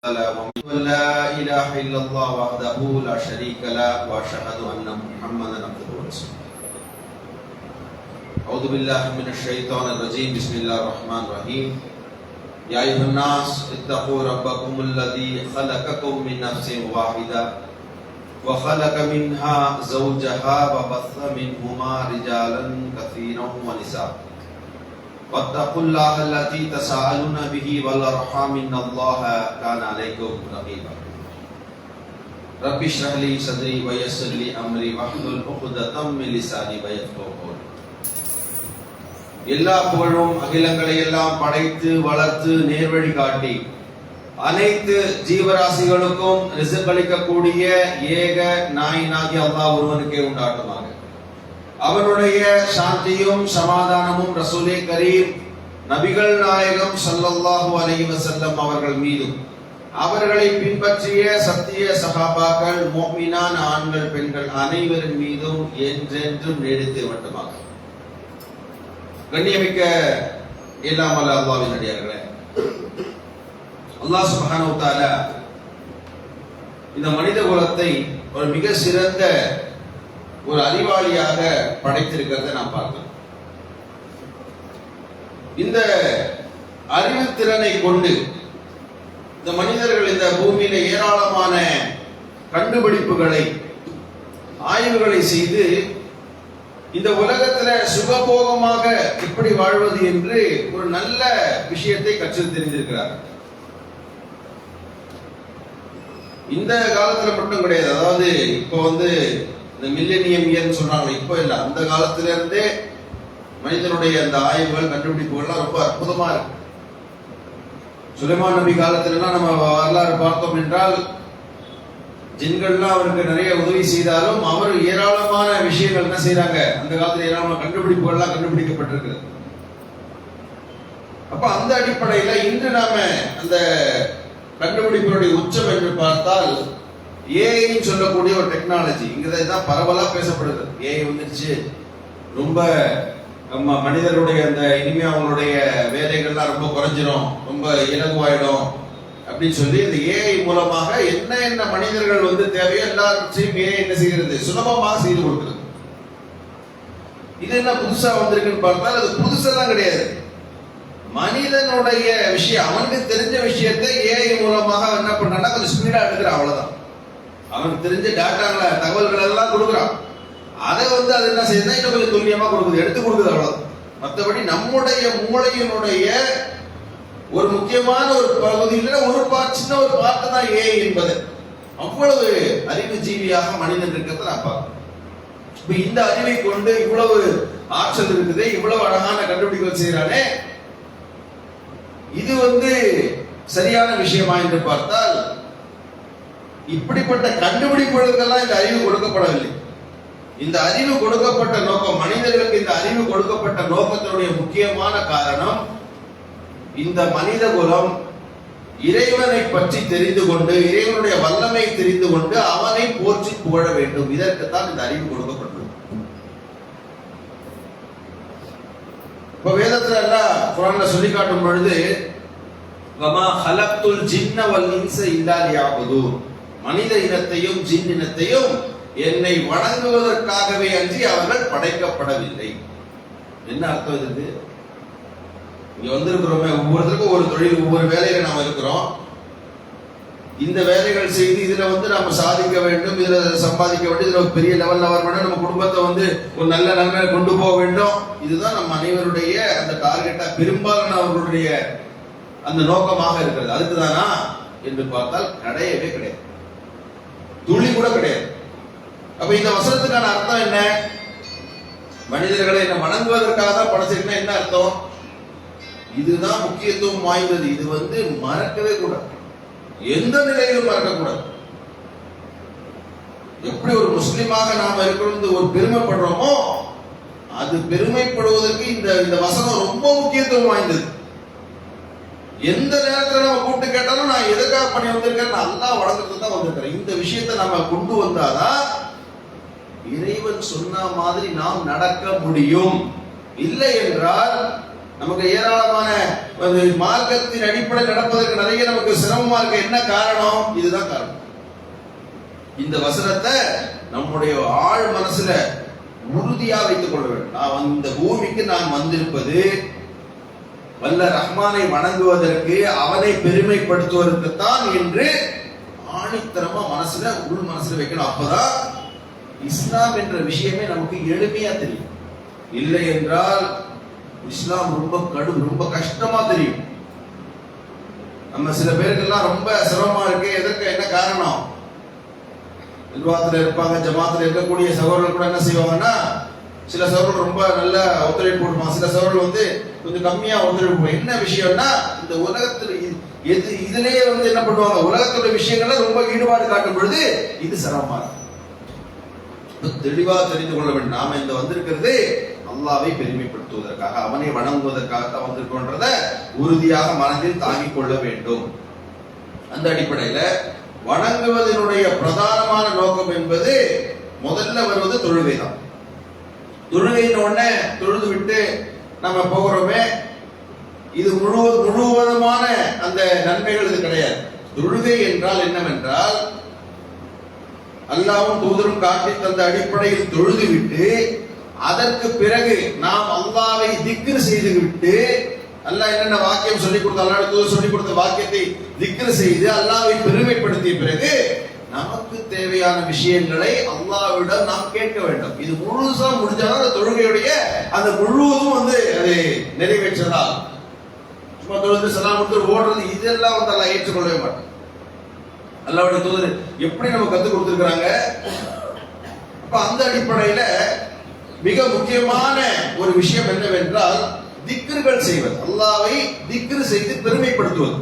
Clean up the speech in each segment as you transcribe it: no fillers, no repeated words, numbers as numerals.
لا إله إلا الله وحده لا شريك له وأشهد أن محمدا عبده ورسوله. أعوذ بالله من الشيطان الرجيم. بسم الله الرحمن الرحيم. يا أيها الناس اتقوا ربكم الذي خلقكم من نفس واحدة وخلق منها زوجها وبث منهما رجالا كثيرا ونساء واتقوا الله الذي تساءلون به والأرحام إن الله كان عليكم رقيبا. رب اشرح لي صدري ويسر لي أمري واحلل عقدة من لساني يفقهوا قولي. எல்லா புகழும் அகிலங்களை எல்லாம் படைத்து வளர்த்து நேர்வழி காட்டி அனைத்து ஜீவராசிகளுக்கும் ரிஸ்க் அளிக்கக்கூடிய ஏக நாயனாகி அல்லாஹ் ஒருவனுக்கே உண்டாட்டுமாக. அவனுடைய சாந்தியும் சமாதானமும் ரசூலே கரீம் நபிகள் நாயகம் ஸல்லல்லாஹு அலைஹி வஸல்லம் அவர்கள் மீதும் அவர்களை பின்பற்றிய சத்திய சஹாபாக்கள் முஃமினான ஆண்கள் பெண்கள் அனைவரின் மீதும் என்றென்றும் நீடித்து வரட்டுமாக. கண்ணியமிக்க எல்லாம் வல்ல அல்லாஹ்வின் அடியார்களே, அல்லாஹ் சுப்ஹானஹு வ தஆலா இந்த மனித குலத்தை ஒரு மிக சிறந்த ஒரு அறிவாளியாக படைத்திருக்கிறதை நாம் பார்க்கிறோம். இந்த அறிவு திறனை கொண்டு இந்த மனிதர்கள் இந்த பூமியில ஏராளமான கண்டுபிடிப்புகளை ஆய்வுகளை செய்து இந்த உலகத்துல சுகபோகமாக எப்படி வாழ்வது என்று ஒரு நல்ல விஷயத்தை கற்றுத் தெரிந்திருக்கிறார். இந்த காலத்துல மட்டும் கிடையாது. அதாவது இப்போ இந்த மில்லேனியம் இயர்னு சொல்றாங்க, இப்போ இல்ல, அந்த காலத்துல இருந்தே மனிதனுடைய அந்த ஆய்வுகள் கண்டுபிடிப்புகள்லாம் ரொம்ப அற்புதமா இருக்கு. சுலைமான் நபி காலத்துல எல்லாம் நம்ம வரலாறு பார்த்தோம் என்றால் ஜின்கள்லாம் அவருக்கு நிறைய உதவி செய்தாலும் அவர் ஏராளமான விஷயங்கள் என்ன செய்யறாங்க, அந்த காலத்துல ஏராளமான கண்டுபிடிப்புகள்லாம் கண்டுபிடிக்கப்பட்டிருக்கு. அப்ப அந்த அடிப்படையில இன்று நாம அந்த கண்டுபிடிப்புடைய உச்சம் என்று பார்த்தால் ஏஐன்னு சொல்லக்கூடிய ஒரு டெக்னாலஜி இங்கதான் பரவலா பேசப்படுது. ஏஐ வந்துருச்சு, ரொம்ப நம்ம மனிதர்களுடைய அந்த இனிமே அவங்களுடைய வேலைகள்லாம் ரொம்ப குறைஞ்சிரும், ரொம்ப இலகுவாயிடும் அப்படின்னு சொல்லி இந்த ஏஐ மூலமாக என்ன மனிதர்கள் தேவையோ எல்லாத்தையும் ஏஐ என்ன செய்கிறது, சுலபமாக செய்து கொடுக்குறது. இது என்ன புதுசா வந்திருக்குன்னு பார்த்தால் அது புதுசெல்லாம் கிடையாது. மனிதனுடைய விஷயம், அவனுக்கு தெரிஞ்ச விஷயத்தை ஏஐ மூலமாக என்ன பண்றான்னா கொஞ்சம் ஸ்பீடா எடுக்கிறான், அவ்வளவுதான். அவனுக்கு தெரிஞ்ச டேட்டாங்களை தகவல்கள் எல்லாம் கொடுக்குறான். அதை அது என்ன செய்யுதுன்னா இன்னும் கொஞ்சம் துல்லியமா கொடுக்குது, எடுத்து கொடுக்குது, அவ்வளவுதான். மற்றபடி நம்முடைய மூளையினுடைய ஒரு முக்கியமான ஒரு பகுதியில் ஒரு சின்ன ஒரு பார்ட்டு தான் ஏஐ என்பது. அவ்வளவு அறிவு ஜீவியாக மனிதன் இருக்கிறத நான் பார்க்கிறேன். இந்த அறிவை கொண்டு இவ்வளவு ஆற்றல் இருக்குது, இவ்வளவு அழகான கண்டுபிடிப்புகள் செய்யறானே, இது சரியான விஷயமா என்று பார்த்தால் இப்படிப்பட்ட கண்டுபிடிப்புகளுக்கெல்லாம் இந்த அறிவு கொடுக்கப்படவில்லை. இந்த அறிவு கொடுக்கப்பட்ட நோக்கம், மனிதர்களுக்கு இந்த அறிவு கொடுக்கப்பட்ட நோக்கத்தினுடைய முக்கியமான காரணம், இந்த மனித குலம் இறைவனை பற்றி தெரிந்து கொண்டு இறைவனுடைய வல்லமை தெரிந்து கொண்டு அவனை போற்றி புகழ வேண்டும். இதற்குத்தான் இந்த அறிவு கொடுக்கப்பட்டது. இப்ப வேதத்துல எல்லாம் குர்ஆன்ல சொல்லி காட்டும் பொழுது வமா ஹலக்துல் ஜின்ன வல் இன்ஸ இல்லா லியஅபுதூன், மனித இனத்தையும் ஜின் இனத்தையும் என்னை வணங்குவதற்காகவே அன்றி அவர்கள் படைக்கப்படவில்லை. என்ன அர்த்தம் இதுக்கு? இங்க வந்திருக்கிறோமே, ஒவ்வொருத்தருக்கும் ஒரு தொழில், ஒவ்வொரு வேலையில நாம இருக்கிறோம். இந்த வேலைகள் செய்து இதுல நாம சாதிக்க வேண்டும், இதுல சம்பாதிக்க வேண்டும், இதுல பெரிய லெவல்ல வர வேண்டும், நம்ம குடும்பத்தை ஒரு நல்ல நிலைமையில கொண்டு போக வேண்டும். இதுதான் நம்ம அனைவருடைய அந்த டார்கெட்டா, பெரும்பாலான அவர்களுடைய அந்த நோக்கமாக இருக்கிறது. அதுக்குதானா என்று பார்த்தால் கிடையவே கிடையாது, துளி கூட கிடையாது. அப்ப இந்த வசனத்துக்கான அர்த்தம் என்ன? மனிதர்களை என்ன வணங்குவதற்காக தான் படைச்சிருக்கா என்ன அர்த்தம்? இதுதான் முக்கியத்துவம் வாய்ந்தது. இது மறக்கவே கூடாது, எந்த நிலையிலும் மறக்கக்கூடாது. எப்படி ஒரு முஸ்லிமாக நாம இருக்கிறது ஒரு பெருமைப்படுறோமோ, அது பெருமைப்படுவதற்கு இந்த வசனம் ரொம்ப முக்கியத்துவம் வாய்ந்தது. எந்த நேரத்தில் நம்ம கூப்பிட்டு கேட்டாலும் நான் எதுக்காக பண்ணி வந்திருக்கேன், அல்லாஹ் வணங்குறதுக்கு தான் வந்திருக்கிறேன். இந்த விஷயத்தை நம்ம கொண்டு வந்தாதான் இறைவன் சொன்ன மாதிரி நாம் நடக்க முடியும். இல்லை என்றால் நமக்கு ஏராளமான மார்க்கத்தின் அடிப்படையில் நடப்பதற்கு நிறைய நமக்கு சிரமமா இருக்க என்ன காரணம்? இதுதான் காரணம். இந்த வசனத்தை நம்முடைய ஆழ் மனசுல உறுதியா வைத்துக் கொள்ள வேண்டும். நான் இந்த பூமிக்கு நான் வந்திருப்பது வல்ல ரஹ்மானை வணங்குவதற்கு, அவனை பெருமைப்படுத்துவதற்கு தான் என்று ஆணித்தரமா மனசுல உள் மனசுல வைக்கணும். அப்பதான் இஸ்லாம் என்ற விஷயமே நமக்கு எளிமையா தெரியும். இல்லை என்றால் இஸ்லாம் ரொம்ப கடும், ரொம்ப கஷ்டமா தெரியும். நம்ம சில பேருக்கெல்லாம் ரொம்ப சிரமமா இருக்கு. எதற்கு? என்ன காரணம்? நிர்வாகத்தில் இருப்பாங்க, ஜமாத்தில் இருக்கக்கூடிய சகோதரர்கள் கூட என்ன செய்வாங்கன்னா, சில சகோதரர்கள் ரொம்ப நல்ல ஒத்துழைப்பு கொடுப்பாங்க, சில சகோதரர்கள் கொஞ்சம் கம்மியா ஒத்துழைப்பு. என்ன விஷயம்னா, இந்த உலகத்தில் இதுலயே என்ன பண்ணுவாங்க, உலகத்துடைய விஷயங்கள்ல ரொம்ப ஈடுபாடு காட்டும் பொழுது இது சிரமமா இருக்கு. தெளிவா தெரிந்து கொள்ள வேண்டும். நாம இந்த வந்திருக்கிறது அல்லாஹ்வை பெருமைப்படுத்துவதற்காக, அவனை வணங்குவதற்காக தான் வந்திருக்கோன்றத உறுதியாக மனதில் தாங்கிக் கொள்ள வேண்டும். அந்த அடிப்படையில வணங்குவதனுடைய பிரதானமான நோக்கம் என்பது முதல்ல வருவது தொழுகை தான். தொழுகையின் உடனே தொழுது விட்டு நம்ம போகிறோமே, இது முழுவதுமான அந்த நன்மைகள் இது கிடையாது. தொழுகை என்றால் என்னவென்றால், அல்லாஹ்வும் தூதரும் காட்டி தந்த அடிப்படையில் தொழுது விட்டு அதற்கு பிறகு நாம் அல்லாஹ்வை திக்ர் செய்து விட்டு, அல்லாஹ் என்னென்ன வாக்கியம் சொல்லிக் கொடுத்த, அல்லாஹ் தூதர் சொல்லிக் கொடுத்த வாக்கியத்தை திக்ர் செய்து அல்லாஹ்வை பெருமைப்படுத்திய பிறகு நமக்கு தேவையான விஷயங்களை அல்லாஹ்விடம் நாம் கேட்க வேண்டும். இது முழுசா முடிஞ்சாலும் அந்த தொழுகையுடைய அந்த முழுவதும் அது நிறைவேற்றதா. சும்மா தொழுது சலாம் கொடுத்து ஓடுறது இதெல்லாம் அல்லாஹ் ஏற்றுக்கொள்ளவே மாட்டான். அல்லாஹ்வுடைய தூதர் எப்படி நம்ம கத்துக் கொடுத்திருக்கிறாங்க. அப்ப அந்த அடிப்படையில மிக முக்கியமான ஒரு விஷயம் என்னவென்றால் திக்ர்கள் செய்வது, அல்லாஹ்வை திக்ர் செய்து பெருமைப்படுத்துவது.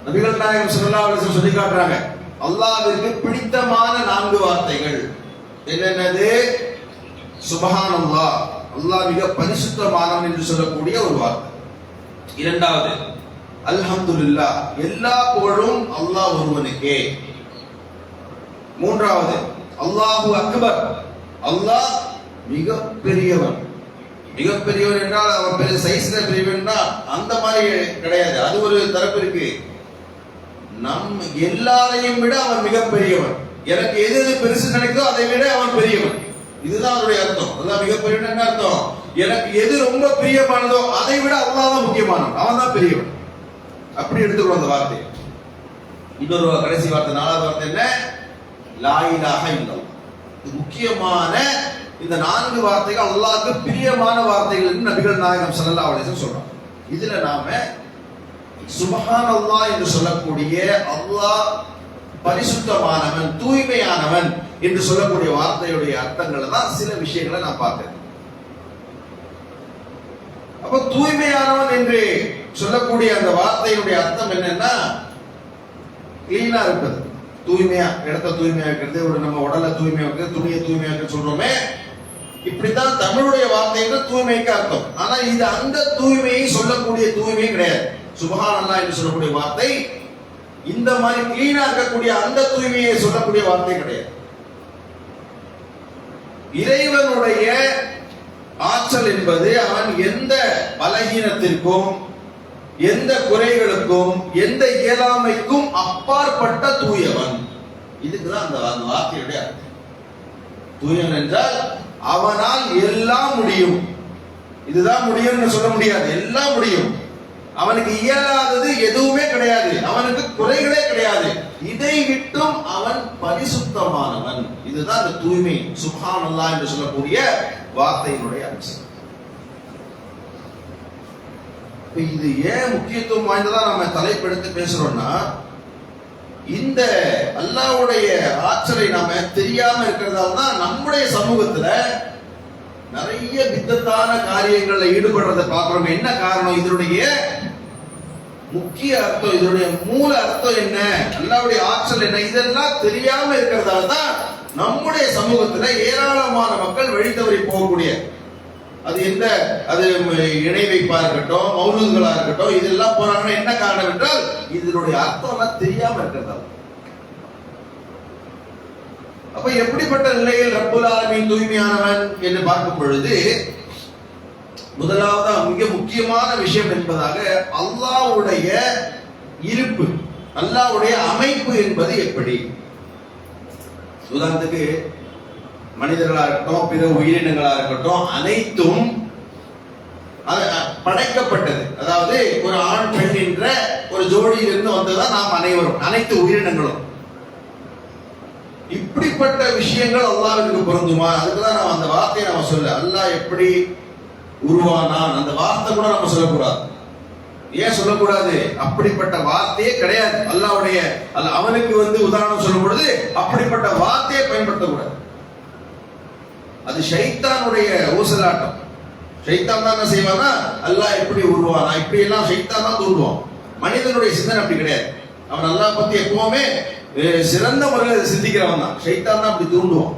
நபிகள் நாயகம் ஸல்லல்லாஹு அலைஹி வஸல்லம் சொல்லி காட்டுறாங்க, அல்லாஹ்விற்கு பிடித்தமான 4 வார்த்தைகள் என்னென்னது? சுப்ஹானல்லாஹ், அல்லாஹ் மிக பரிசுத்தமானவன் என்று சொல்லக்கூடிய ஒரு வார்த்தை. இரண்டாவது அல்ஹம்துலில்லாஹ், எல்லா புகழும் அல்லாஹ் ஒருவனுக்கே. மூன்றாவது அல்லாஹு அக்பர், அல்லாஹ் மிக பெரியவன். மிக பெரியவன் என்றால் அவன் பெரிய சைஸ்ல பெரியவன்னா அந்த மாதிரி கிடையாது, அது ஒரு தரப்பு இருக்கு. நம் எல்லாரையும் விட அவன் மிக பெரியவன். எனக்கு எது எது பெருசு நினைக்கோ அதை விட அவன் பெரியவன். இதுதான் அவருடைய அர்த்தம். அல்லாஹ் மிக பெரியவன் என்ன அர்த்தம்? எனக்கு எது ரொம்ப பிரியமானதோ அதை விட அல்லாஹ் தான் முக்கியமானவன், அவன் தான் பெரியவன். அப்படி எடுத்துக்கணும் அந்த வார்த்தை. இன்னொரு கடைசி வார்த்தை, 4வது வார்த்தை என்ன? லா இலாஹ இல்லல்லாஹ். முக்கியமான இந்த 4 வார்த்தைகள் அல்லாஹ்வுக்கு பிரியமான வார்த்தைகள் என்று நபிகள் நாயகம் ஸல்லல்லாஹு அலைஹி வஸல்லம் சொல்றாங்க. இதுல நாம சுப்ஹானல்லாஹ் என்று சொல்லக்கூடிய அல்லாஹ் பரிசுத்தமானவன், தூய்மையானவன் என்று சொல்லக்கூடிய வார்த்தையுடைய அர்த்தங்களை தான் சில விஷயங்களை நான் பார்த்தேன். அப்ப தூய்மையானவன் என்று சொல்லக்கூடிய அந்த வார்த்தையினுடைய அர்த்தம் என்னன்னா, கிளீனா இருப்பது, தூய்மையா, இடத்த தூய்மையா இருக்கிறது, ஒரு நம்ம உடலை தூய்மையா இருக்கிறது, துணியை தூய்மையா இருக்கிறது சொல்றோமே, இப்படித்தான் தமிழுடைய வார்த்தைகள் தூய்மைக்கு அர்த்தம். ஆனா இது அந்த தூய்மையை சொல்லக்கூடிய தூய்மை கிடையாது. சுப்ஹானல்லாஹ் என்று சொல்லக்கூடிய வார்த்தை இந்த மாதிரி கிளீனா இருக்கக்கூடிய அந்த தூய்மையை சொல்லக்கூடிய வார்த்தை கிடையாது. இறைவனுடைய ஆற்றல் என்பது அவன் எந்த பலகீனத்திற்கும், எந்த குறைகளுக்கும், எந்த இயலாமைக்கும் அப்பாற்பட்ட தூயவன். இதுக்குதான் அந்த வார்த்தையுடைய அர்த்தம். தூயவன் என்றால் அவனால் எல்லாம் முடியும். இதுதான் முடியும்னு சொல்ல முடியாது, எல்லாம் முடியும். அவனுக்கு இயலாதது எதுவுமே கிடையாது, அவனுக்கு குறைகளே கிடையாது. இதை விட்டும் அவன் பரிசுத்தமானவன். இதுதான் அந்த தூய்மை, சுப்ஹானல்லாஹ் என்று சொல்லக்கூடிய வார்த்தையினுடைய அம்சம். இது ஏன் முக்கியத்துவம் வாய்ந்ததா நாம தலைப்பெடுத்து பேசுறோம்னா, இந்த அல்லாஹ்வுடைய ஆற்றலை நாம தெரியாம இருக்கிறதால தான் நம்முடைய சமூகத்துல நிறைய பித்தத்தான காரியங்கள்ல ஈடுபடுறதை பார்க்கிறோம். என்ன காரணம்? இதனுடைய முக்கிய அர்த்தம், இதனுடைய மூல அர்த்தம் என்ன, அல்லாஹ்வுடைய ஆற்றல் என்ன, இதெல்லாம் தெரியாம இருக்கிறதால தான் நம்முடைய சமூகத்துல ஏராளமான மக்கள் வழி தவறி போகக்கூடிய, அது எந்த அது இணை வைப்பா இருக்கட்டும், மௌலூதுகளா இருக்கட்டும், இதெல்லாம் போறாங்கன்னா என்ன காரணம் என்றால் இதனுடைய அர்த்தம் எல்லாம் தெரியாம இருக்கிறதா. அப்ப எப்படிப்பட்ட நிலையில் ரப்புல் ஆலமீன் தூய்மையானவன் என்று பார்க்கும் பொழுது, முதலாவது மிக முக்கியமான விஷயம் என்பதாக அல்லாஹ்வுடைய இருப்பு, அல்லாஹ்வுடைய அமைப்பு என்பது எப்படி? உதாரணத்துக்கு மனிதர்களா இருக்கட்டும், பிற உயிரினங்களா இருக்கட்டும், அனைத்தும் படைக்கப்பட்டது. அதாவது ஒரு ஆண் பெண் என்ற ஒரு ஜோடியிலிருந்து வந்ததுதான் நாம் அனைவரும், அனைத்து உயிரினங்களும். இப்படிப்பட்ட விஷயங்கள் அல்லாஹ்வுக்கு பொருந்துமா? அதுக்குதான் நம்ம அந்த வார்த்தையை நம்ம சொல்ல, அல்லாஹ் எப்படி உருவானான் அந்த வார்த்தை கூட நம்ம சொல்லக்கூடாது. ஏன் சொல்லக்கூடாது? அப்படிப்பட்ட வார்த்தையே கிடையாது. அல்லாஹ்வுடைய அவனுக்கு உதாரணம் சொல்லும் பொழுது அப்படிப்பட்ட வார்த்தையை பயன்படுத்தக்கூடாது. அது ஷைத்தானுடைய ஊசலாட்டம். ஷைத்தான் தான் என்ன செய்வானா, அல்லாஹ் எப்படி உருவானா இப்படி எல்லாம் ஷைத்தான் தான் தூண்டுவான். மனிதனுடைய சிந்தனை அப்படி கிடையாது. அவன் அல்லாஹ் பத்தி எப்பவுமே சிறந்த முறையில் சிந்திக்கிறவன் தான். ஷைத்தான் தான் அப்படி தூண்டுவான்.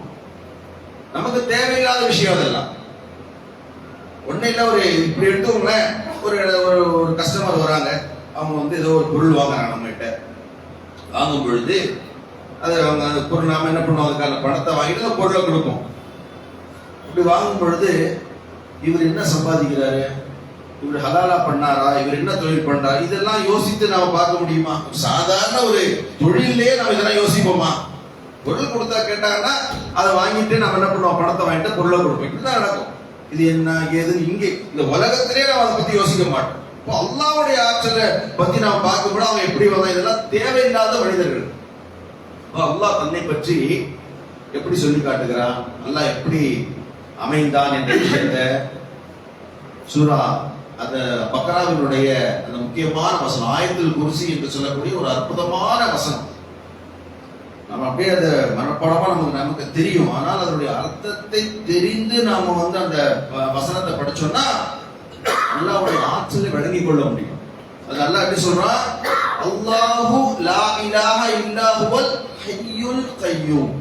நமக்கு தேவையில்லாத விஷயம் அதெல்லாம். ஒன்னும் இல்ல, ஒரு இப்படி எடுத்துக்கோங்களேன், ஒரு கஸ்டமர் வராங்க, அவங்க ஏதோ ஒரு பொருள் வாங்குறாங்க நம்ம கிட்ட. வாங்கும் பொழுது அது அவங்க பொருள் நாம என்ன பண்ணுவோம், அதுக்கான பணத்தை வாங்கிட்டு அந்த பொருளை கொடுப்போம். இப்படி வாங்கும் பொழுது இவர் என்ன சம்பாதிக்கிறாரு, இவர் ஹலாலா பண்ணாரா, இவர் என்ன தொழில் பண்றாரு, இதெல்லாம் யோசித்து நாம பார்க்க முடியுமா? சாதாரண ஒரு தொழிலே நம்ம இதெல்லாம் யோசிப்போமா? பொருள் கொடுத்தா கேட்டாங்கன்னா அதை வாங்கிட்டு நம்ம என்ன பண்ணுவோம், பணத்தை வாங்கிட்டு பொருளை கொடுப்போம். இப்படிதான் நடக்கும். இது என்ன ஏதுன்னு இங்கே இந்த உலகத்திலே நம்ம அதை பத்தி யோசிக்க மாட்டோம். இப்போ அல்லாஹ்வுடைய ஆற்றலை பத்தி நாம பார்க்கும்போது அவன் எப்படி வந்தான், இதெல்லாம் தேவையில்லாத மனிதர்கள். அல்லாஹ் தன்னை பற்றி எப்படி சொல்லி காட்டுகிறான், அல்லாஹ் எப்படி அமைந்தான் என்ற விஷயத்தை சூரா அந்த பக்ராவினுடைய அந்த முக்கியமான வசனம், ஆயத்துல் குர்சி என்று சொல்லக்கூடிய ஒரு அற்புதமான வசனம். நம்ம அப்படியே அந்த மனப்பாடமா நமக்கு தெரியும். ஆனால் அதனுடைய அர்த்தத்தை தெரிந்து நாம அந்த வசனத்தை படிச்சோம்னா அல்லாஹ்வுடைய ஆற்றலை வழங்கிக் கொள்ள முடியும். அது அல்லாஹ் எப்படி சொல்றான், அல்லாஹு லா இலாஹ இல்லா ஹுவல் ஹய்யுல் கய்யூம்.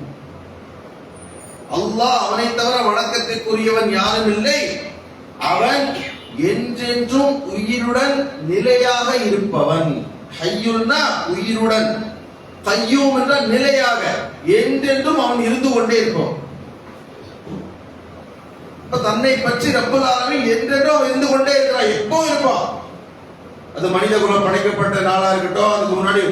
அல்லாஹ், அவனை தவிர வணக்கத்திற்குரியவன் யாரும் இல்லை, அவன் என்றென்றும் உயிருடன் நிலையாக இருப்பவன். ஹய்யுல்னா உயிருடன், கய்யூம் என்ற நிலையாக, என்றென்றும் அவன் இருந்து கொண்டே இருப்பான். தன்னை பற்றி ரப்பல் ஆலமீன் என்றென்றும் அவன் இருந்து கொண்டே இருக்கிறான். எப்போ இருப்பான்? அது மனித குலம் படைக்கப்பட்ட நாளா இருக்கட்டும், அதுக்கு முன்னாடி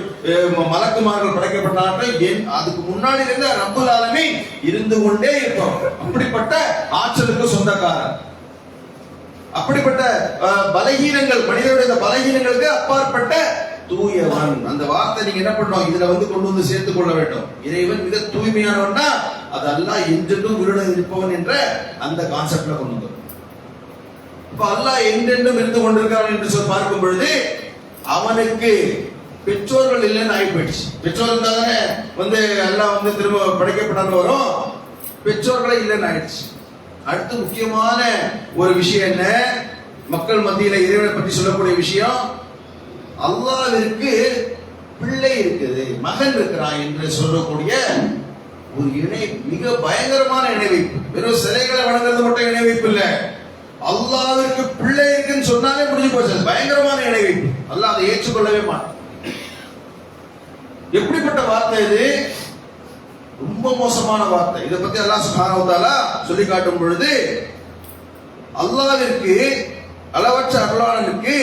மலக்குமார்கள் படைக்கப்பட்ட நாட்கள், அதுக்கு முன்னாடி இருந்த ரப்பல் ஆலமீன் இருந்து கொண்டே இருப்பான். அப்படிப்பட்ட ஆற்றலுக்கு சொந்தக்காரன். அப்படிப்பட்ட பலகீனங்கள், மனிதனுடைய பலகீனங்களுக்கு அப்பாற்பட்ட தூயவன். அந்த வார்த்தை நீங்க என்ன பண்ணணும், இதுல கொண்டு சேர்த்துக் கொள்ள வேண்டும். இறைவன் மிக தூய்மையானவன்னா அது அல்லாஹ் என்றென்றும் உயிருடன் இருப்பவன் என்ற அந்த கான்செப்ட்ல கொண்டு வந்து. இப்ப அல்லாஹ் என்றென்றும் இருந்து கொண்டிருக்கிறான் என்று சொல்லி பார்க்கும் பொழுது அவனுக்கு பெற்றோர்கள் இல்லைன்னு ஆகி போயிடுச்சு. பெற்றோர்கள் தானே அல்லாஹ் திரும்ப படைக்கப்பட்டான்னு வரும், பெற்றோர்களே இல்லைன்னு ஆயிடுச்சு. அடுத்து முக்கியமான ஒரு விஷயம் என்ன, மக்கள் மத்தியில இறைவனை பற்றி சொல்லக்கூடிய விஷயம், அல்லாஹ்விற்கு பிள்ளை இருக்குது, மகன் இருக்கிறான் என்று சொல்லக்கூடிய ஒரு இணை, மிக பயங்கரமான இணைவைப்பு. வெறும் சிலைகளை வணங்குறது மட்டும் இணைவைப்பு இல்ல, அல்லாஹ்விற்கு பிள்ளை இருக்குன்னு சொன்னாலே முடிஞ்சு போச்சு. பயங்கரமான இணைவைப்பு. அல்லாஹ் அதை ஏற்றுக்கொள்ளவே மாட்டான். எப்படிப்பட்ட வார்த்தை இது? ரொம்ப மோசமான வார்த்தை. இதை பத்தி அல்லாஹ் சுப்ஹானஹு வ தஆலா சொல்லி காட்டும் பொழுது, அல்லாஹ்விற்கு அளவற்ற அருளாளனுக்கு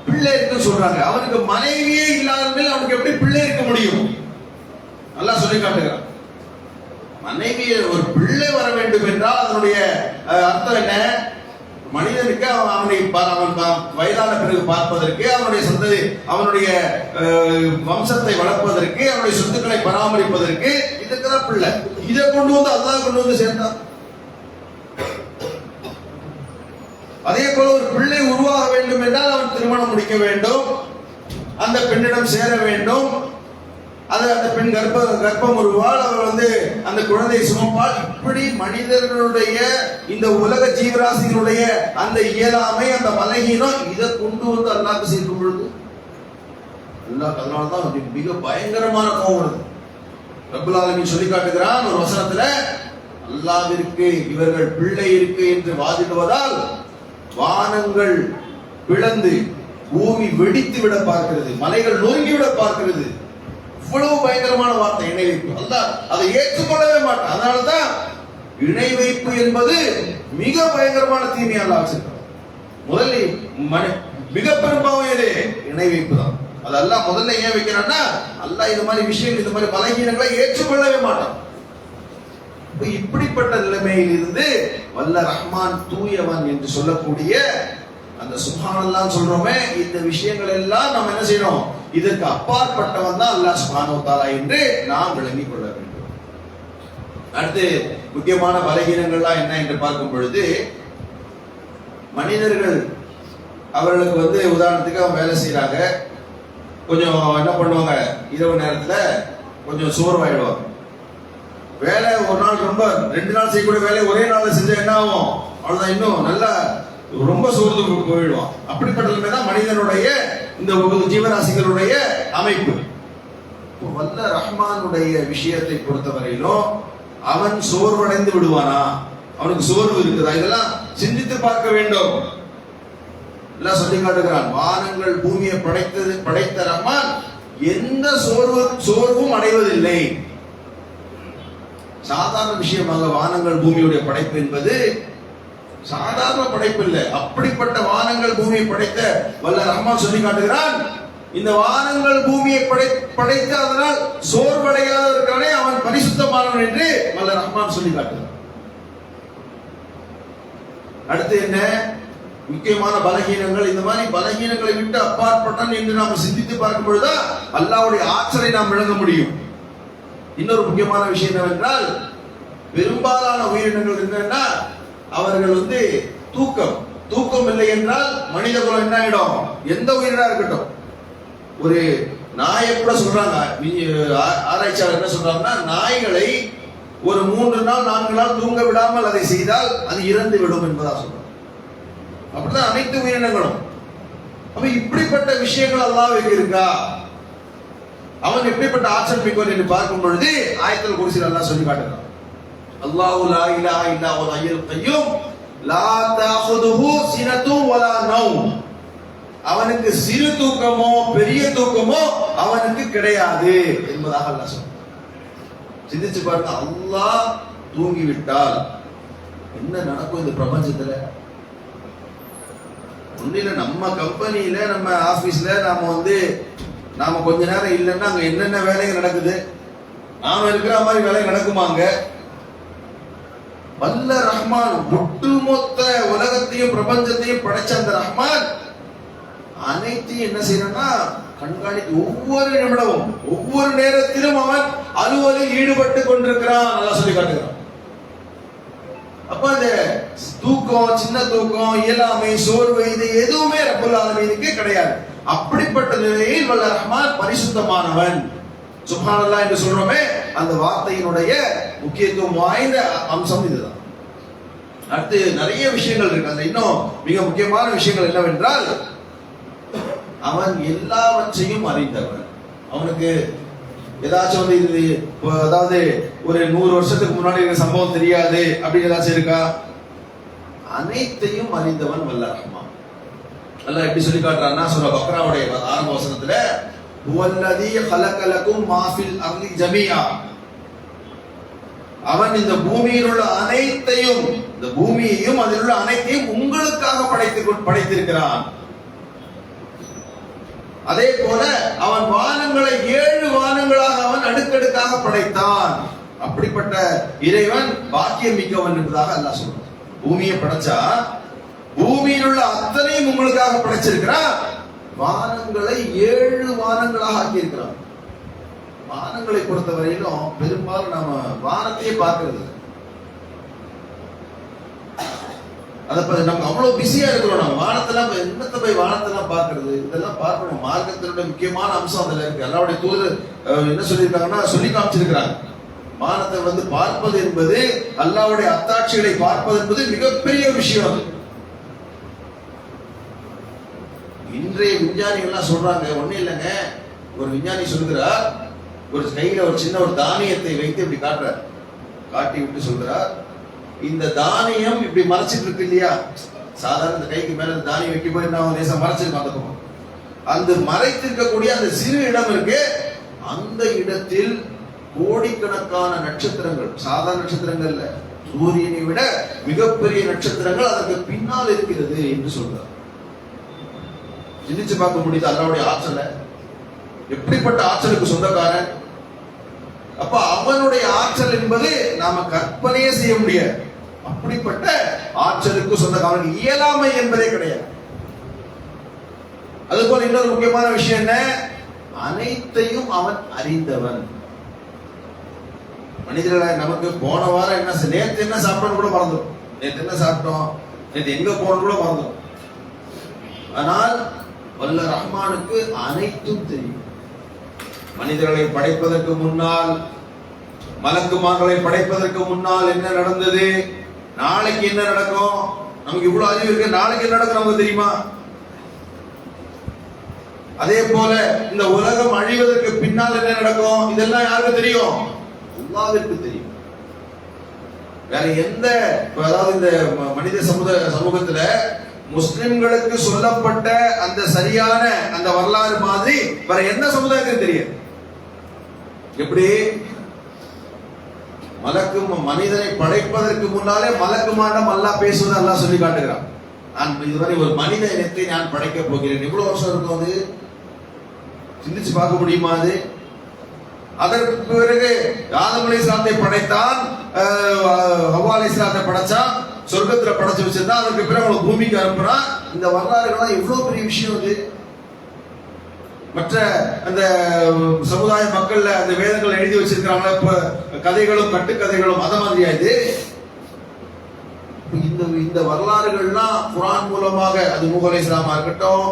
பிள்ளை இருக்குன்னு சொல்றாங்க. அவனுக்கு மனைவியே இல்லாத அவனுக்கு எப்படி பிள்ளை இருக்க முடியும்? அல்லாஹ் சொல்லி காட்டுகிறான். மனைவி ஒரு பிள்ளை வர வேண்டும் என்றால் அதனுடைய அர்த்தம் என்ன? மனிதனுக்கு அவன் வயதான பிறகு பார்ப்பதற்கு, அவனுடைய சந்ததி, அவனுடைய வம்சத்தை வளர்ப்பதற்கு, அவனுடைய சொத்துக்களை பராமரிப்பதற்கு, இதுக்குதான் பிள்ளை. இதை கொண்டு அல்லாஹ் கொண்டு வந்து சேர்ந்தான். அதே போல ஒரு பிள்ளை உருவாக வேண்டும் என்றால் அவன் திருமணம் முடிக்க வேண்டும், அந்த பெண்ணிடம் சேர வேண்டும், அந்த பெண் கர்ப்பம் உருவால், அவர் அந்த குழந்தை சுமப்பால். இப்படி மனிதர்களுடைய இந்த உலக ஜீவராசிகளுடைய அந்த இயலாமை, அந்த பலகீனம், இதை கொண்டு அல்லாஹ்க்கு சேர்க்கும் பொழுது அல்லாஹ் அதனால்தான் மிக பயங்கரமான கோபம் வருது. ரப்பல் ஆலமீன் சொல்லி காட்டுகிறான் ஒரு வசனத்துல, அல்லாஹ்விற்கு இவர்கள் பிள்ளை இருக்கு என்று வாதிடுவதால் வானங்கள் பிளந்து பூமி வெடித்து விட பார்க்கிறது, மலைகள் நொறுங்கி விட பார்க்கிறது. இவ்வளவு பயங்கரமான வார்த்தை இணைப்பு. அல்லாஹ் அதை ஏற்றுக்கொள்ளவே மாட்டான். அதனாலதான் இணை வைப்பு என்பது மிக பயங்கரமான தீமை அல்லாஹ் வச்சிருக்கான். முதல்ல மிக பெரும்பாவம் எது? இணை வைப்பு தான். அது அல்லாஹ் முதல்ல ஏன் வைக்கிறான்னா, அல்லாஹ் இந்த மாதிரி விஷயங்கள், இந்த மாதிரி பலகீனங்களை ஏற்றுக்கொள்ளவே மாட்டான். இப்படிப்பட்ட நிலைமையில் இருந்து வல்ல ரஹ்மான் தூயவன் என்று சொல்லக்கூடிய அந்த சுப்ஹானல்லாஹ் சொல்றோமே, இந்த விஷயங்கள் எல்லாம் நம்ம என்ன செய்யணும்? இதற்கு அப்பாற்பட்டவன் தான் அல்லாஹ் சுப்ஹானஹு வ தஆலா என்று நாம் விளங்கிக் கொள்ள வேண்டும். அடுத்து முக்கியமான பலகீனங்கள்லாம் என்ன என்று பார்க்கும் பொழுது, மனிதர்கள் அவர்களுக்கு உதாரணத்துக்கு அவங்க வேலை செய்யறாங்க, கொஞ்சம் என்ன பண்ணுவாங்க, இரவு நேரத்துல கொஞ்சம் சோர்வாயிடுவாங்க. வேலை ஒரு நாள் ரொம்ப 2 நாள் செய்யக்கூடிய வேலை ஒரே நாள் செஞ்சா என்ன ஆகும்? அவ்வளவுதான், இன்னும் நல்லா ரொம்ப சோர்ந்து போயிடுவான். அப்படிப்பட்ட நிலைமை தான் மனிதனுடைய இந்த ஜீவராசிகளுடைய அமைப்பு. வல்ல ரஹ்மானுடைய விஷயத்தை பொறுத்தவரையிலும் அவன் சோர்வடைந்து விடுவானா? அவனுக்கு சோர்வு இருக்குதா? இதெல்லாம் சிந்தித்து பார்க்க வேண்டும். எல்லாம் சொல்லி காட்டுகிறான். வானங்கள் பூமியை படைத்த ரஹ்மான் எந்த சோர்வும் அடைவதில்லை. சாதாரண விஷயமாக வானங்கள் பூமியுடைய படைப்பு என்பது சாதாரண படைப்பு இல்லை. அப்படிப்பட்ட வானங்கள் பூமியை படைத்த வல்ல ரஹ்மான் சொல்லி காட்டுகிறான், இந்த வானங்கள் பூமியை படைத்த அதனால் சோர்வடையாதவர்களே அவன் பரிசுத்தமானவன் என்று வல்ல ரஹ்மான் சொல்லி காட்டுகிறான். அடுத்து என்ன முக்கியமான பலகீனங்கள்? இந்த மாதிரி பலகீனங்களை விட்டு அப்பாற்பட்டான் என்று நாம் சிந்தித்து பார்க்கும் பொழுதுதான் அல்லாஹ்வுடைய ஆற்றலை நாம் விளங்க முடியும். இன்னொரு முக்கியமான விஷயம் என்னவென்றால், பெரும்பாலான உயிரினங்கள் என்னன்னா அவர்கள் தூக்கம் இல்லை என்றால் மனித குலம் என்ன ஆயிடும்? எந்த உயிரினா இருக்கட்டும். ஒரு நாயை கூட சொல்றாங்க, ஆராய்ச்சியாளர் என்ன சொல்றாங்கன்னா, நாய்களை ஒரு 3 நாள் 4 நாள் தூங்க விடாமல் அதை செய்தால் அது இறந்து விடும் என்பதா சொல்றாங்க. அப்படிதான் அனைத்து உயிரினங்களும். அப்ப இப்படிப்பட்ட விஷயங்கள் அல்லாஹ்வுக்கு இருக்கா? அவன் எப்படிப்பட்ட ஆற்றல் மிக்கவன் என்று பார்க்கும் பொழுது ஆயத்துல் குர்சியில் அல்லாஹ் சொல்லி காட்டுகிறான். அல்லாஹு லா இலாஹா இல்லா ஹுவல் ஹய்யுல் கய்யூம் லா தஅஹுதுஹு சினத்தும் வலா நௌம். அவனுக்கு சிறு தூக்கமோ பெரிய தூக்கமோ அவனுக்கு கிடையாது என்பதாக அல்லாஹ் சொல்றான். சிந்திச்சு பாருங்க, அல்லாஹ் தூங்கி விட்டால் என்ன நடக்கும் இந்த பிரபஞ்சத்துல? ஒன்னில நம்ம கம்பெனியில, நம்ம ஆபீஸ்ல நாம கொஞ்ச நேரம் இல்லைன்னா அங்க என்னென்ன வேலைகள் நடக்குது? நாம இருக்கிற மாதிரி வேலை நடக்குமாங்க? வல்ல ரஹ்மான் ஒட்டுமொத்த உலகத்தையும் பிரபஞ்சத்தையும் படைச்ச அந்த ரஹ்மான் அனைத்தையும் என்ன செய்யறா? கண்காணித்து ஒவ்வொரு நிமிடமும் ஒவ்வொரு நேரத்திலும் அவன் அலுவலில் ஈடுபட்டு கொண்டிருக்கிறான். நல்லா சொல்லி காட்டுகிறான். அப்ப அந்த தூக்கம், சின்ன தூக்கம், இயலாமை, சோர்வு, இது எதுவுமே ரப்பல் ஆலமீனுக்கு கிடையாது. அப்படிப்பட்ட நிலையில் வல்ல ரஹ்மான் பரிசுத்தமானவன். சுப்ஹானல்லாஹ் என்று சொல்றோமே, அந்த வார்த்தையினுடைய முக்கியத்துவம் வாய்ந்த அம்சம் இதுதான். அடுத்து நிறைய விஷயங்கள் இருக்கு. அந்த இன்னும் மிக முக்கியமான விஷயங்கள் என்னவென்றால், அவன் எல்லாவற்றையும் அறிந்தவன். அவனுக்கு ஏதாச்சும் அதாவது ஒரு 100 வருஷத்துக்கு முன்னாடி சம்பவம் தெரியாது அப்படின்னு ஏதாச்சும் இருக்கா? அனைத்தையும் அறிந்தவன் வல்ல ரஹ்மான். அல்லாஹ் எப்படி சொல்லி காட்டுறான்னா, சூரா பக்ராவுடைய ஆரம்ப வசனத்துல, ஹுவல்லதீ ஹலகலகும் மா ஃபில் அர்தி ஜமீஆ. அவன் இந்த பூமியில் உள்ள அனைத்தையும், இந்த பூமியையும் அதில் உள்ள அனைத்தையும் உங்களுக்காக படைத்திருக்கிறான். அதே போல அவன் வானங்களை 7 வானங்களாக அவன் அடுக்கடுக்காக படைத்தான். அப்படிப்பட்ட இறைவன் பாக்கியம் மிக்கவன் என்பதாக அல்லாஹ் சொல்றான். பூமியை படைச்சா பூமியில் உள்ள அத்தனையும் உங்களுக்காக படைச்சிருக்கிறான். வானங்களை 7 வானங்களாக ஆக்கி இருக்கிறான். வானங்களை பொறுத்தவரையிலும் பெரும்பாலும் நாம வானத்தையே பார்க்கிறது. நமக்கு அவ்வளவு பிஸியா இருக்கிறோம். நம்ம வானத்தெல்லாம் என்னத்தை போய் வானத்தெல்லாம் பார்க்கறது? இதெல்லாம் பார்க்கணும். மார்க்கத்தினுடைய முக்கியமான அம்சம் அதுல இருக்கு. அல்லாஹ்வுடைய தூதர் என்ன சொல்லியிருக்காங்கன்னா, சொல்லி காமிச்சிருக்கிறாங்க. வானத்தை பார்ப்பது என்பது, அல்லாஹ்வுடைய அத்தாட்சிகளை பார்ப்பது என்பது மிகப்பெரிய விஷயம். இன்றைய விஞ்ஞானிகள்லாம் சொல்றாங்க, ஒண்ணு இல்லைங்க, ஒரு விஞ்ஞானி சொல்கிறார், ஒரு கையில ஒரு சின்ன ஒரு தானியத்தை வைத்து இப்படி காட்டுறார். காட்டி விட்டு சொல்கிறார், இந்த தானியம் இப்படி மறைச்சிட்டு இருக்கு இல்லையா? சாதாரண இந்த கைக்கு மேல இந்த தானியம் வைக்க போய் நான் லேசா மறைச்சிருக்கோம். அந்த பக்கம் அந்த மறைத்திருக்கக்கூடிய அந்த சிறு இடம் இருக்கு, அந்த இடத்தில் கோடிக்கணக்கான நட்சத்திரங்கள், சாதாரண நட்சத்திரங்கள் இல்ல, சூரியனை விட மிகப்பெரிய நட்சத்திரங்கள் அதற்கு பின்னால் இருக்கிறது என்று சொல்றார். சிந்திச்சு பார்க்க முடியுது அல்லாஹ்வுடைய ஆற்றலை. எப்படிப்பட்ட ஆற்றலுக்கு சொந்தக்காரன். அப்ப அவனுடைய ஆற்றல் என்பது நாம கற்பனையே செய்ய முடியாது. அப்படிப்பட்ட ஆற்றலுக்கு சொந்தக்காரன். இயலாமை என்பதே கிடையாது. அதுபோல இன்னொரு முக்கியமான விஷயம் என்ன, அனைத்தையும் அவன் அறிந்தவன். மனிதர்களை நமக்கு போன வாரம் என்ன, நேற்று என்ன சாப்பிட்டோம் கூட மறந்துடும். நேற்று என்ன சாப்பிட்டோம், நேற்று எங்க போனோம் கூட மறந்துடும். ஆனால் வல்ல ரஹ்மானுக்கு அனைத்தும் தெரியும். மனிதர்களை படைப்பதற்கு முன்னால், மலக்குமார்களை படைப்பதற்கு முன்னால் என்ன நடந்தது, நாளைக்கு என்ன நடக்கும், நமக்கு இவ்வளவு அறிவு இருக்கு, நாளைக்கு என்ன நடக்கும் நமக்கு தெரியுமா? அதே போல இந்த உலகம் அழிவதற்கு பின்னால் என்ன நடக்கும், இதெல்லாம் யாருக்கு தெரியும்? அல்லாஹ்விற்கு தெரியும். வேற எந்த, அதாவது இந்த மனித சமூகத்துல முஸ்லிம்களுக்கு சொல்லப்பட்ட அந்த சரியான அந்த வரலாறு மாதிரி வேற எந்த சமுதாயத்துக்கு தெரியாது. எப்படி மனிதனை படைப்பதற்கு முன்னாலே மலக்குமாரிடம் அல்லாஹ் பேசுவதை அல்லாஹ் சொல்லி காட்டுகிறான். நான் இதுவரை ஒரு மனித இனத்தை நான் படைக்க போகிறேன். எவ்வளவு வருஷம் இருக்கும் அது, சிந்திச்சு பார்க்க முடியுமா? அது அதற்கு பிறகு ஆதம் அலைஹிஸ்ஸலாத்தை படைத்தான், ஹவ்வா அலைஹிஸ்ஸலாத்தை படைச்சான், சொர்க்கத்துல படைச்சு வச்சிருந்தா, அதற்கு பிறகு அவங்களை பூமிக்கு அனுப்புனா. இந்த வரலாறுகள்லாம் எவ்வளவு பெரிய விஷயம் அது. மற்ற அந்த சமுதாய மக்கள்ல அந்த வேதங்கள் எழுதி வச்சிருக்கிறாங்க, இப்ப கதைகளும் கட்டுக்கதைகளும் அத மாதிரியா இது. இந்த வரலாறுகள்லாம் குர்ஆன் மூலமாக, அது நூஹ் அலைஹிஸ்ஸலாமா இருக்கட்டும்,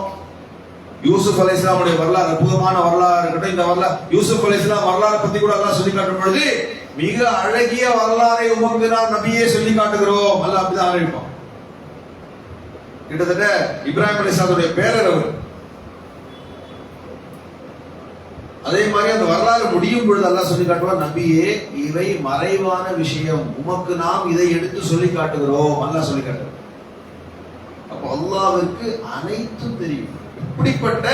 யூசுப் அலைஹிஸ்ஸலாமுடைய வரலாறு, அற்புதமான வரலாறு இருக்கட்டும், இந்த வரலாறு யூசுப் அலைஹிஸ்ஸலாம் வரலாறு பத்தி கூட அல்லாஹ் சொல்லி காட்டும் பொழுது, மிக அழகிய வரலாறை உமக்கு நாம் நபியே சொல்லி காட்டுகிறோம், அல்லாஹ் அப்படிதான் ஆரம்பிப்பான். கிட்டத்தட்ட இப்ராஹிம் அலைஹிஸ்ஸலாமுடைய பேரர் அவர். அதே மாதிரி அந்த வரலாறு முடியும் பொழுது அல்லாஹ் சொல்லி காட்டுவார், நபியே இவை மறைவான விஷயம், உமக்கு நாம் இதை எடுத்து சொல்லி காட்டுகிறோம், அல்லாஹ் சொல்லி காட்டுகிறார். அப்ப அல்லாஹ்விற்கு அனைத்தும் தெரியும். இப்படிப்பட்ட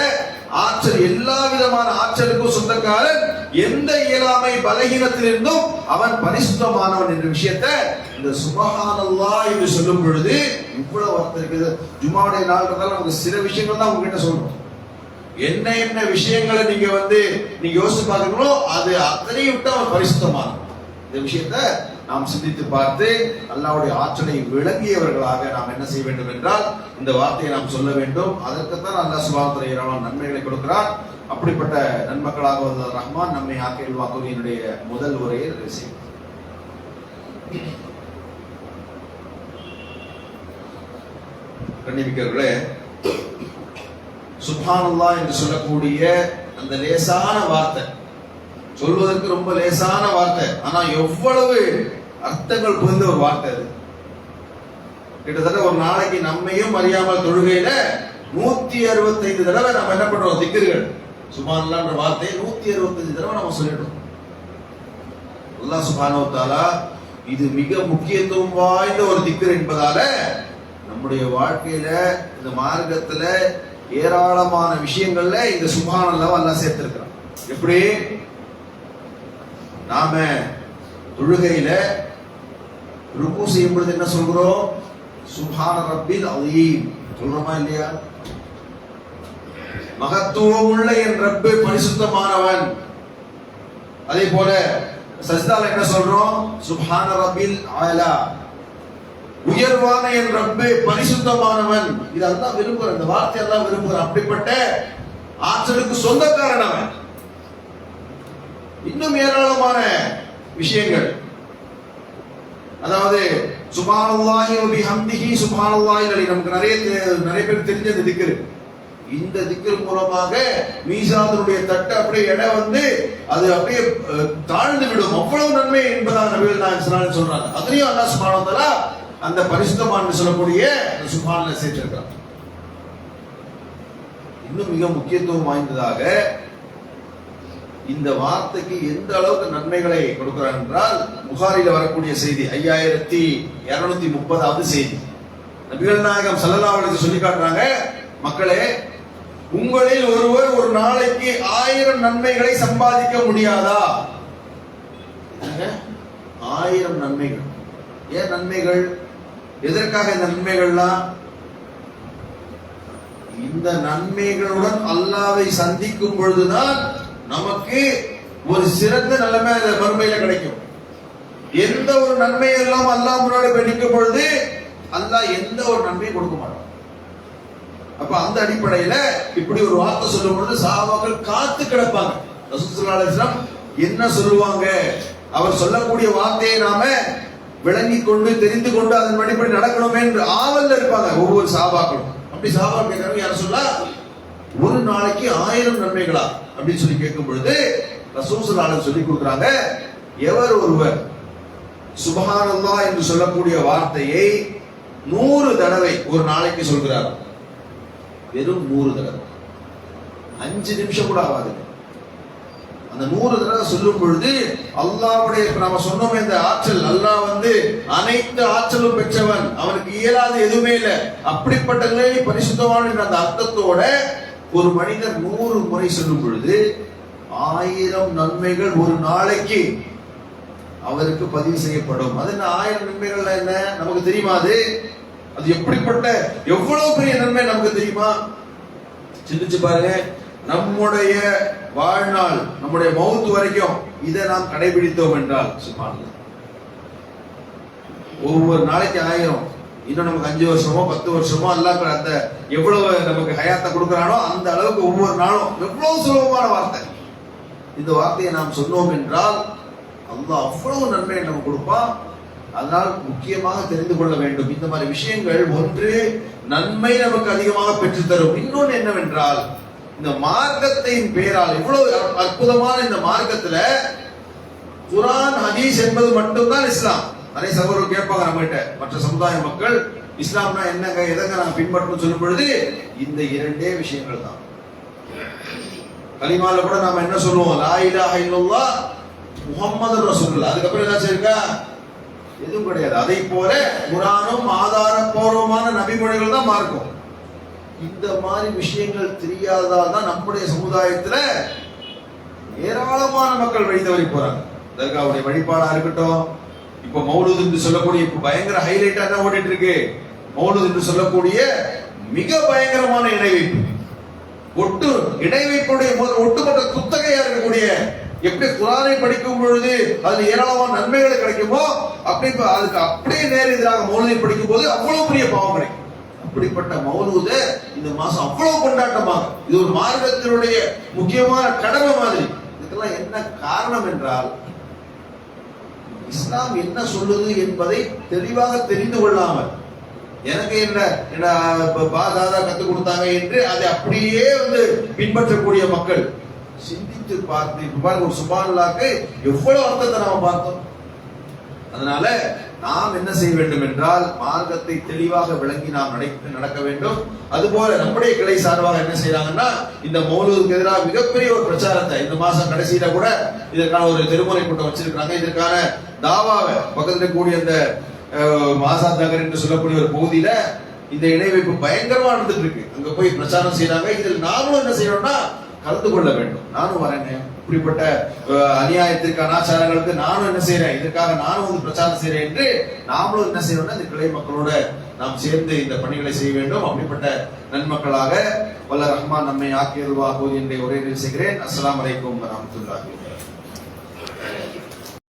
ஆற்றல், எல்லா விதமான ஆற்றலுக்கும் சொந்தக்காரன். எந்த இயலாமை பலகீனத்திலிருந்தும் அவன் பரிசுத்தமானவன் என்ற விஷயத்தை இந்த சுப்ஹானல்லாஹ் என்று சொல்லும் பொழுது இவ்வளவு அர்த்தம் இருக்குது. ஜும்மாவுடைய நாள்ன்றதால நமக்கு சில விஷயங்கள் தான் உங்ககிட்ட சொல்றோம். என்ன என்ன விஷயங்களை நீங்க யோசிச்சு பார்க்கறீங்களோ அது அத்தனையும் விட்டு அவன் பரிசுத்தமானவன். இந்த விஷயத்தை நாம் சிந்தித்து பார்த்து அல்லாஹ்வுடைய ஆற்றலை விளங்கியவர்களாக நாம் என்ன செய்ய வேண்டும் என்றால் இந்த வார்த்தையை நாம் சொல்ல வேண்டும். அதற்குத்தான் அல்லாஹ் சுப்ஹானஹு வ தஆலா நன்மைகளை கொடுக்கிறார். அப்படிப்பட்ட நன்மக்களாக வந்த ரஹ்மான் நம்மை ஆக்கில் வாக்குவினுடைய முதல் உரையை செய்யும். கண்ணியமிக்கவர்களே, சுப்ஹானல்லாஹ் என்று சொல்லக்கூடிய அந்த லேசான வார்த்தை, சொல்வதற்கு ரொம்ப லேசான வார்த்தை, ஆனா எவ்வளவு அர்த்தங்கள் புரிந்த ஒரு வார்த்தை அது. கிட்டத்தட்ட ஒரு நாளைக்கு நம்மையும் அறியாமல் தொழுகையில 165 தடவை நம்ம என்ன பண்றோம், திக்ருகள். சுப்ஹானல்லாஹ்ன்ற வார்த்தையை 165 தடவை நம்ம சொல்லிடுறோம். அல்லாஹ் சுப்ஹானஹு வ தஆலா இது மிக முக்கியத்துவம் வாய்ந்த ஒரு திக்ர் என்பதால நம்முடைய வாழ்க்கையில இந்த மார்க்கத்துல ஏராளமான விஷயங்கள்ல இந்த சுப்ஹானல்லாஹ் அல்லாஹ் சேர்த்திருக்கிறான். எப்படி நாம தொழுகையில ருக்கு செய்யும் பொழுது என்ன சொல்கிறோம், சுப்ஹான ரப்பில் அலீம் சொல்றோமா இல்லையா? மகத்துவம் உள்ள என் ரப்பு பரிசுத்தமானவன். அதே போல சஜ்தால என்ன சொல்றோம், சுப்ஹான ரப்பில் ஆலா, உயர்வான என் ரப்பு பரிசுத்தமானவன். இதெல்லாம் விரும்புற, இந்த வார்த்தையெல்லாம் விரும்புற. அப்படிப்பட்ட ஆற்றலுக்கு சொந்தக்காரன் அவன். இன்னும் ஏராளமான விஷயங்கள், அதாவது சுப்ஹானல்லாஹி வ பிஹம்திஹி சுப்ஹானல்லாஹில் அலீம், நமக்கு நிறைய பேர் தெரிஞ்ச இந்த திக்ர். இந்த திக்ர் மூலமாக மீசானுடைய தட்டு அப்படியே எடை அது அப்படியே தாழ்ந்து விடும், அவ்வளவு நன்மை என்பதாக நபிகள் நாயகம் ஸல்லல்லாஹு அலைஹி வஸல்லம் சொல்றாங்க. அதுலயும் அல்லாஹ் சுப்ஹானஹு வ தஆலா அந்த பரிசுத்தமான சொல்லக்கூடிய சுப்ஹானல்லாஹ் சேர்த்திருக்கிறார். இன்னும் மிக முக்கியத்துவம் வாய்ந்ததாக இந்த வார்த்தைக்கு எந்த அளவுக்கு நன்மைகளை கொடுக்கிறார் என்றால், புகாரில வரக்கூடிய செய்தி 5230வது செய்தி. நபிகள் நாயகம் ஸல்லல்லாஹு அலைஹி வஸல்லம் சொல்லி காட்டுறாங்க, மக்களே உங்களில் ஒருவர் ஒரு நாளைக்கு 1000 நன்மைகளை சம்பாதிக்க முடியாதா? 1000 நன்மைகள். ஏன் நன்மைகள்? எதற்காக இந்த நன்மைகள்லாம்? இந்த நன்மைகளுடன் அல்லாஹ்வை சந்திக்கும் பொழுதுதான் நமக்கு ஒரு சிறந்த நிலைமை மறுமையில கிடைக்கும். எந்த ஒரு நன்மை எல்லாம் அல்லாஹ் முன்னாடி நிற்கும் பொழுது அல்லாஹ் எந்த ஒரு நன்மையும் கொடுக்க மாட்டான். அப்ப அந்த அடிப்படையில இப்படி ஒரு வார்த்தை சொல்லும் பொழுது சஹாபாக்கள் காத்து கிடப்பாங்க. ரசூல் ஸல்லல்லாஹு அலைஹி வஸல்லம் என்ன சொல்லுவாங்க, அவர் சொல்லக்கூடிய வார்த்தையை நாம விளங்கி கொண்டு தெரிந்து கொண்டு அதன் அடிப்படை நடக்கணுமே என்று ஆவல்ல இருப்பாங்க ஒவ்வொரு சஹாபாக்களும். அப்படி சஹாபாக்கள் கேட்கறாங்க, யார சொல்ல ஒரு நாளைக்கு 1000 நன்மைகளா அப்படின்னு சொல்லி கேட்கும் பொழுது ரசூல் ஸல்லல்லாஹு அலைஹி வஸல்லம் சொல்லி கொடுக்குறாங்க, எவர் ஒருவர் சுப்ஹானல்லாஹ் என்று சொல்லக்கூடிய வார்த்தையை 100 தடவை ஒரு நாளைக்கு சொல்கிறார், வெறும் 100 தடவை, 5 நிமிஷம் கூட ஆகாது. அந்த 100 தடவை சொல்லும் பொழுது அல்லாஹ்வுடைய நாம சொன்னோமே இந்த ஆற்றல், அல்லாஹ் அனைத்து ஆற்றலும் பெற்றவன், அவனுக்கு இயலாது எதுவுமே இல்லை, அப்படிப்பட்ட நிலையை பரிசுத்தவான் என்ற அந்த அர்த்தத்தோட ஒரு மனிதர் 100 முறை சொல்லும் பொழுது 1000 நன்மைகள் ஒரு நாளைக்கு அவருக்கு பதிவு செய்யப்படும். அது என்ன 1000 நன்மைகள் என்ன நமக்கு தெரியுமா? அது எப்படிப்பட்ட எவ்வளவு பெரிய நன்மை நமக்கு தெரியுமா? சிந்திச்சு பாருங்க. நம்முடைய வாழ்நாள், நம்முடைய மௌத் வரைக்கும் இதை நாம் கடைபிடித்தோம் என்றால் சுப்ஹானல்லாஹ், ஒவ்வொரு நாளைக்கு 1000, இன்னும் நமக்கு 5 வருஷமோ 10 வருஷமோ அல்லாஹ் அந்த எவ்வளவு நமக்கு ஹயாத்தை கொடுக்கிறானோ அந்த அளவுக்கு ஒவ்வொரு நாளும் எவ்வளவு சுலபமான வார்த்தை. இந்த வார்த்தையை நாம் சொன்னோம் என்றால் அல்லாஹ் அவ்வளவு நன்மையை நமக்கு கொடுப்பான். அதனால் முக்கியமாக தெரிந்து கொள்ள வேண்டும் இந்த மாதிரி விஷயங்கள். ஒன்று, நன்மை நமக்கு அதிகமாக பெற்றுத்தரும். இன்னொன்று என்னவென்றால், இந்த மார்க்கத்தின் பேரால் இவ்வளவு அற்புதமான இந்த மார்க்கத்துல குர்ஆன் ஹதீஸ் என்பது மட்டும்தான் இஸ்லாம். நிறைய சகோதரர்கள் கேட்பாங்க நம்ம கிட்ட, மற்ற சமுதாய மக்கள் இஸ்லாம்னா என்னங்க, எதங்க நாங்க பின்பற்றணும் சொல்லும் பொழுது இந்த 2 விஷயங்கள் தான். கலிமால கூட நாம என்ன சொல்லுவோம், லா இலாஹ இல்லல்லாஹ் முஹம்மது ரசூலுல்லாஹ். அதுக்கப்புறம் என்ன செய்யுங்க, எதுவும் கிடையாது. அதை போல குர்ஆனும் ஆதாரப்பூர்வமான நபிமொழிகள் தான் மார்க்கம். இந்த மாதிரி விஷயங்கள் தெரியாததால் தான் நம்முடைய சமுதாயத்துல ஏராளமான மக்கள் வழி தவறி போறாங்க. தர்காவுடைய வழிபாடா இருக்கட்டும், இப்ப மௌலூத் என்று சொல்லக்கூடிய இப்ப பயங்கர ஹைலைட்டா என்ன ஓடிட்டு இருக்கு, மௌலூத் என்று சொல்லக்கூடிய மிக பயங்கரமான இணைவைப்பு. இணைவைப்புடைய ஒட்டுமொத்த குத்தகையா இருக்கக்கூடிய, எப்படி குர்ஆனை படிக்கும் பொழுது அதுல ஏராளமான நன்மைகள் கிடைக்குமோ அப்படி அதுக்கு அப்படியே நேர் எதிராக மௌலூதை படிக்கும் போது அவ்வளவு பெரிய பாவம் கிடைக்கும். அப்படிப்பட்ட மௌலூத இந்த மாசம் அவ்வளவு கொண்டாட்டமாக, இது ஒரு மார்க்கத்தினுடைய முக்கியமான கடமை மாதிரி. இதுக்கெல்லாம் என்ன காரணம் என்றால், இஸ்லாம் என்ன சொல்லுது என்பதை தெளிவாக தெரிந்து கொள்ளாமல், எனக்கு என்ன பாதாதா கத்துக் கொடுத்தாங்க என்று அதை அப்படியே பின்பற்றக்கூடிய மக்கள். சிந்தித்து பார்த்து இப்ப பாருங்க, ஒரு சுப்ஹானல்லாஹ்க்கு எவ்வளவு அர்த்தத்தை நாம பார்த்தோம். அதனால நாம் என்ன செய்ய வேண்டும் என்றால், மார்க்கத்தை தெளிவாக விளங்கி நாம் நடக்க வேண்டும். அதுபோல நம்முடைய கிளை சார்பாக என்ன செய்யறாங்கன்னா, இந்த மௌலூதுக்கு எதிராக மிகப்பெரிய ஒரு பிரச்சாரத்தை இந்த மாசம் கடைசியில கூட இதற்கான ஒரு தெருமுறை கூட்டம் வச்சிருக்காங்க. இதற்கான தாவாவை பக்கத்துல கூடிய அந்த ஆசாத் நகர் என்று சொல்லக்கூடிய ஒரு பகுதியில இந்த இணைவைப்பு பயங்கரமா நடந்துட்டு இருக்கு. அங்க போய் பிரச்சாரம் செய்யறாங்க. இதில் நாமளும் என்ன செய்யணும்னா கலந்து கொள்ள வேண்டும். நானும் வரேங்க, இப்படிப்பட்ட அநியாயத்திற்கு அனாச்சாரங்களுக்கு நானும் என்ன செய்யறேன், இதற்காக நானும் பிரச்சாரம் செய்யறேன் என்று நாமளும் என்ன செய்யணும்னா இந்த கிளை மக்களோட நாம் சேர்ந்து இந்த பணிகளை செய்ய வேண்டும். அப்படிப்பட்ட நன்மக்களாக வல்ல ரஹ்மான் நம்மை ஆக்கியருள்வாகுவது என்று ஒரே செய்கிறேன். அஸ்ஸலாமு அலைக்கும் வரஹ்மத்துல்லாஹி.